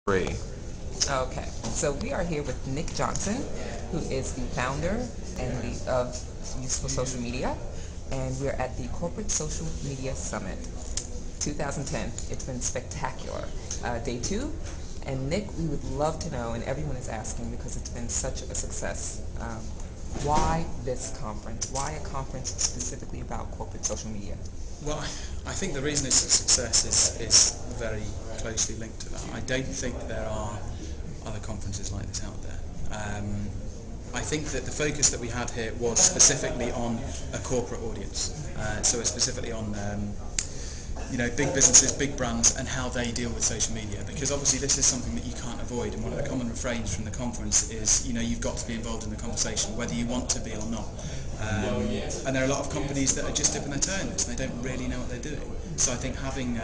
Free. Okay, so we are here with Nick Johnson, who is the founder of Useful Social Media, and we're at the Corporate Social Media Summit 2010. It's been spectacular. Day two, and Nick, we would love to know, and everyone is asking because it's been such a success, why this conference? Why a conference specifically about corporate social media? Well, I think the reason it's a success is very closely linked to that. I don't think there are other conferences like this out there. I think that the focus that we had here was specifically on a corporate audience. So it's specifically on big businesses, big brands, and how they deal with social media. Because obviously this is something that you can't avoid, and one of the common refrains from the conference is, you've got to be involved in the conversation, whether you want to be or not. And there are a lot of companies that are just dipping their toe in this, and they don't really know what they're doing. So I think having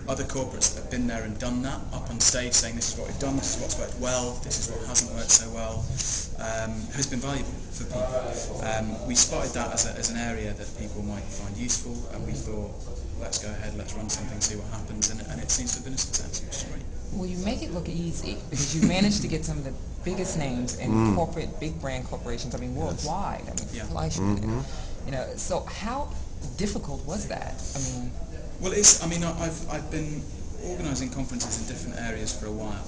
other corporates that have been there and done that up on stage saying this is what we've done, this is what's worked well, this is what hasn't worked so well, has been valuable for people. We spotted that as an area that people might find useful, and we thought, let's go ahead, let's run something, see what happens, and it seems to have been a success, which is great. Well, you make it look easy because you managed to get some of the biggest names in corporate, big brand corporations. I mean, worldwide. I mean, Fleischmann. So how difficult was that? Well, I've been organising conferences in different areas for a while.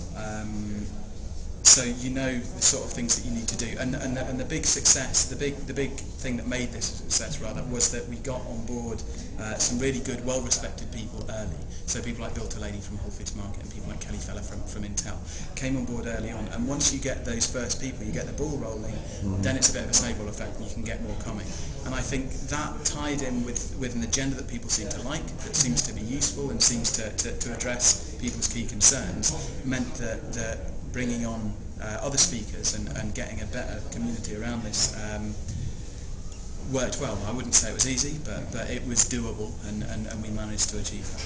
So you know the sort of things that you need to do, and the big success, the big thing that made this a success rather, was that we got on board some really good, well-respected people early. So people like Bill Delaney from Whole Foods Market and people like Kelly Feller from Intel came on board early on. And once you get those first people, you get the ball rolling, then it's a bit of a snowball effect, and you can get more coming. And I think that tied in with an agenda that people seem to like, that seems to be useful and seems to address people's key concerns, meant that bringing on other speakers and getting a better community around this worked well. I wouldn't say it was easy, but it was doable, and we managed to achieve that.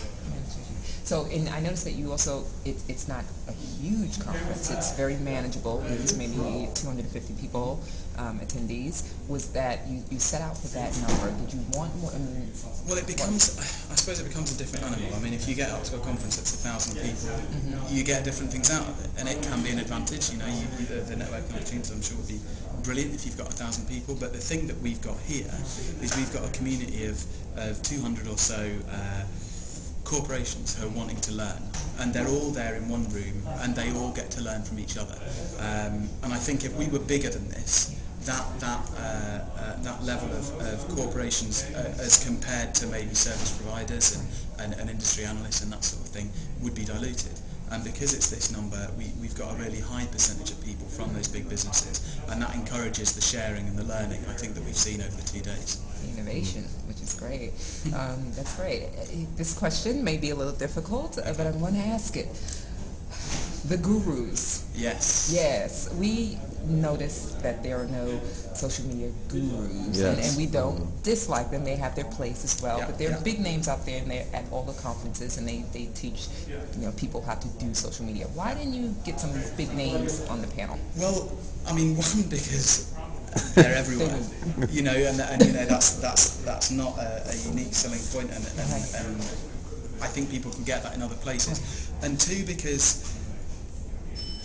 So, I noticed that you also, it's not a huge conference, it's very manageable, it's maybe 250 people, attendees. Was that, you set out for that number, did you want more? Well, I suppose it becomes a different animal. If you get up to a conference that's 1,000 people, you get different things out of it, and it can be an advantage. The networking opportunities, I'm sure, would be brilliant if you've got 1,000 people, but the thing that we've got here is we've got a community of 200 or so corporations who are wanting to learn, and they're all there in one room, and they all get to learn from each other. And I think if we were bigger than this, that level of corporations as compared to maybe service providers and industry analysts and that sort of thing would be diluted. And because it's this number, we've got a really high percentage of people from those big businesses, and that encourages the sharing and the learning, I think, that we've seen over the 2 days. Innovation, which is great. That's great. This question may be a little difficult, but I'm going to ask it. The gurus. Yes. Yes. We notice that there are no social media gurus, and we don't dislike them. They have their place as well, but there are big names out there, and they're at all the conferences, and they teach people how to do social media. Why didn't you get some of these big names on the panel? Well, one, because they're everywhere, and that's not a unique selling point, and I think people can get that in other places. And two, because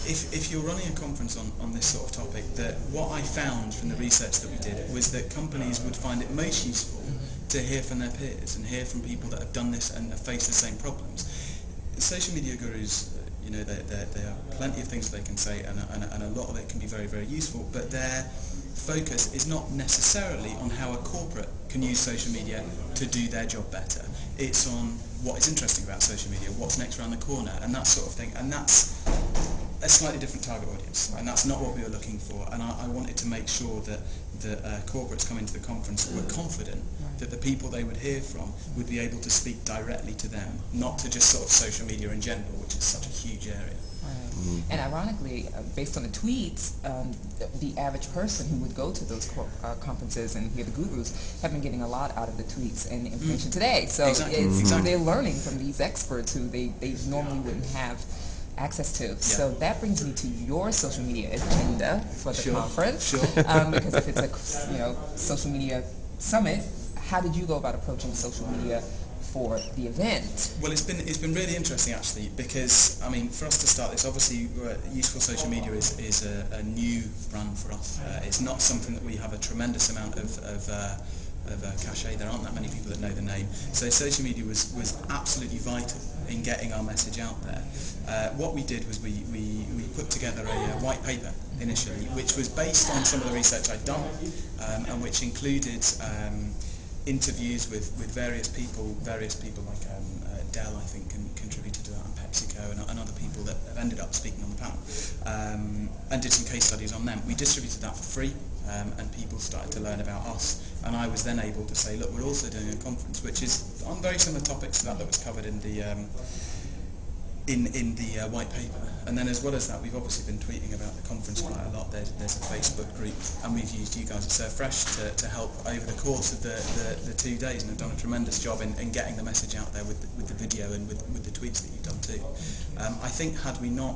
if you're running a conference on this sort of topic, that what I found from the research that we did was that companies would find it most useful to hear from their peers and hear from people that have done this and have faced the same problems. Social media gurus, there are plenty of things they can say, and a lot of it can be very, very useful, but their focus is not necessarily on how a corporate can use social media to do their job better. It's on what is interesting about social media, what's next around the corner, and that sort of thing. And that's a slightly different target audience, and that's not what we were looking for. And I wanted to make sure that corporates coming to the conference were confident that the people they would hear from would be able to speak directly to them, not to just sort of social media in general, which is such a huge area. And ironically, based on the tweets, the average person who would go to those conferences and hear the gurus have been getting a lot out of the tweets and the information today. So they're learning from these experts who they normally wouldn't have access to. So that brings me to your social media agenda for the conference. Because if it's a social media summit, how did you go about approaching social media for the event? Well, it's been really interesting actually, because I mean, for us to start this, obviously Useful Social Media is a new brand for us. It's not something that we have a tremendous amount of cachet. There aren't that many people that know the name. So social media was absolutely vital in getting our message out there. What we did was we put together a white paper initially, which was based on some of the research I'd done, and which included interviews with various people like Dell, I think, contributed to that, and PepsiCo, and other people that have ended up speaking on the panel, and did some case studies on them. We distributed that for free, and people started to learn about us, and I was then able to say, look, we're also doing a conference which is on very similar topics to that was covered in the white paper. And then as well as that, we've obviously been tweeting about the conference quite a lot. There's a Facebook group, and we've used you guys at Serve Fresh to help over the course of the 2 days, and have done a tremendous job in getting the message out there with the video and with the tweets that you've done too. I think had we not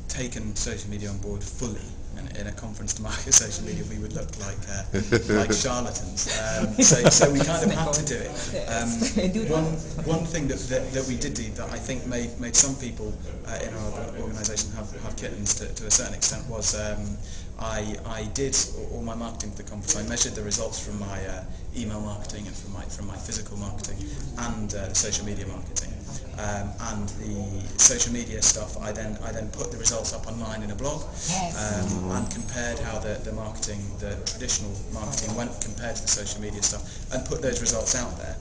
taken social media on board fully in a conference to market social media, we would look like charlatans. So we kind of had to do it. One thing that we did do that I think made some people in our organisation have kittens to a certain extent was I did all my marketing for the conference. I measured the results from my email marketing and from my physical marketing and the social media marketing. And the social media stuff, I then put the results up online in a blog, and compared how the traditional marketing went compared to the social media stuff, and put those results out there.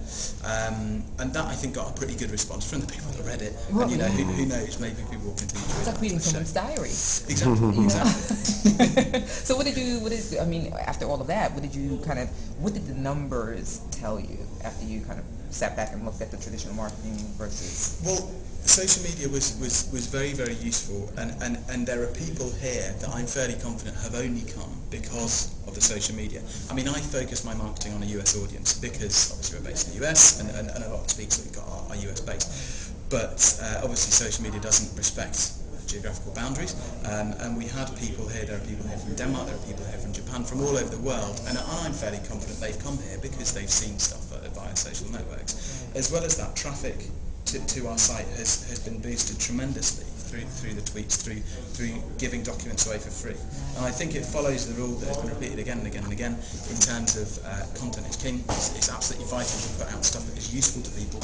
And that, I think, got a pretty good response from the people that read it. Well, and who knows, maybe people will continue to read it. It's like reading someone's diary. Exactly. Exactly. So what did I mean, after all of that, what did the numbers tell you after you kind of sat back and looked at the traditional marketing versus? Well, social media was very, very useful, and there are people here that I'm fairly confident have only come because of the social media. I mean, I focus my marketing on a US audience because obviously we're based in the US, and a lot of the speakers that we've got are US based. But obviously social media doesn't respect geographical boundaries, and we had people here. There are people here from Denmark, there are people here from Japan, from all over the world, and I'm fairly confident they've come here because they've seen stuff via social networks. As well as that, traffic to our site has been boosted tremendously through the tweets, through giving documents away for free. And I think it follows the rule that has been repeated again and again and again in terms of content is king. It's absolutely vital to put out stuff that is useful to people,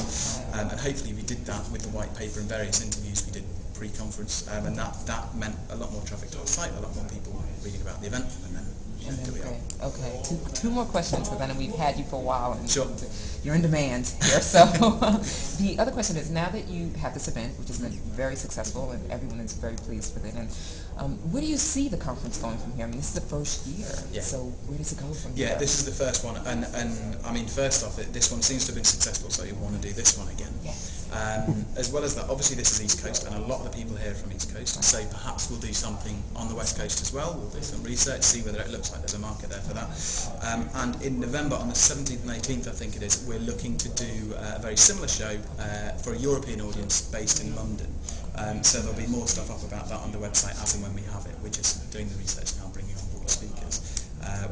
and hopefully we did that with the white paper and various interviews we did pre-conference, and that meant a lot more traffic to our site, a lot more people reading about the event, and then here we are. Okay, two more questions, because I know we've had you for a while, and sure. You're in demand here. So the other question is, now that you have this event, which has been very successful, and everyone is very pleased with it, and where do you see the conference going from here? I mean, this is the first year, yeah. So where does it go from here? Yeah, this is the first one, and I mean, first off, this one seems to have been successful, so you want to do this one again. Yes. As well as that, obviously this is East Coast, and a lot of the people here are from East Coast, so perhaps we'll do something on the West Coast as well. We'll do some research, see whether it looks like there's a market there for that. And in November, on the 17th and 18th, I think it is, we're looking to do a very similar show for a European audience based in London. So there'll be more stuff up about that on the website as and when we have it. We're just doing the research now, bringing on board speakers.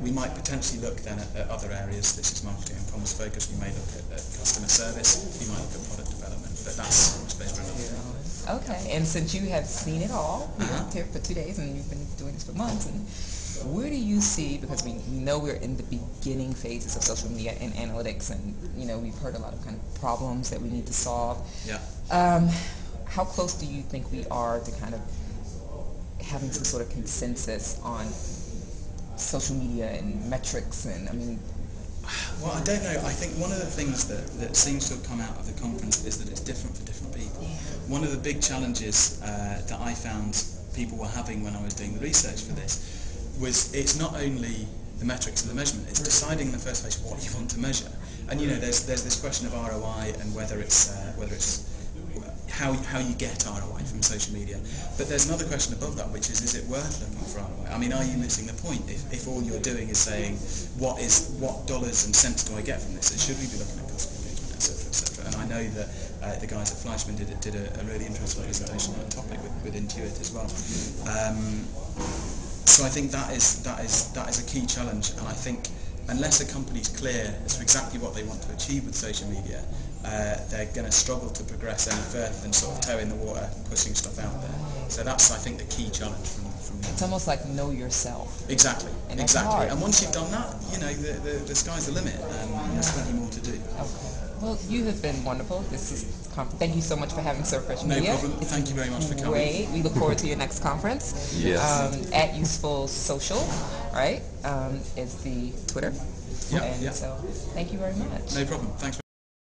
We might potentially look then at other areas. This is marketing and commerce focus. We may look at customer service. We might look at product development. But that's space for another time. Okay, and since you have seen it all, you're here for 2 days, and you've been doing this for months, and where do you see, because we know we're in the beginning phases of social media and analytics, and we've heard a lot of kind of problems that we need to solve. Yeah. How close do you think we are to kind of having some sort of consensus on social media and metrics, and I mean? Well, I don't know. I think one of the things that seems to have come out of the conference is that it's different for different people. Yeah. One of the big challenges that I found people were having when I was doing the research for this was it's not only the metrics and the measurement, it's deciding in the first place what you want to measure. And there's this question of ROI and whether it's how you get ROI from social media. But there's another question above that, which is it worth looking for ROI? I mean, are you missing the point if all you're doing is saying what dollars and cents do I get from this? And should we be looking at customer engagement, etc., etc.? And I know that the guys at Fleischmann did a really interesting presentation on the topic with Intuit as well. So I think that is a key challenge, and I think unless a company's clear as to exactly what they want to achieve with social media, they're going to struggle to progress any further than sort of toe in the water, pushing stuff out there. So that's, I think, the key challenge from It's almost like know yourself. Exactly, and that's exactly. hard. And once you've done that, you know, the sky's the limit, and there's plenty more to do. Okay. Well, you have been wonderful. Thank you so much for having Surfresh No Media. problem. Thank you very much for coming. Great. We look forward to your next conference. Yes. At Useful Social, right? Is the Twitter. Yeah. And Yeah. so, thank you very much. No problem. Thanks.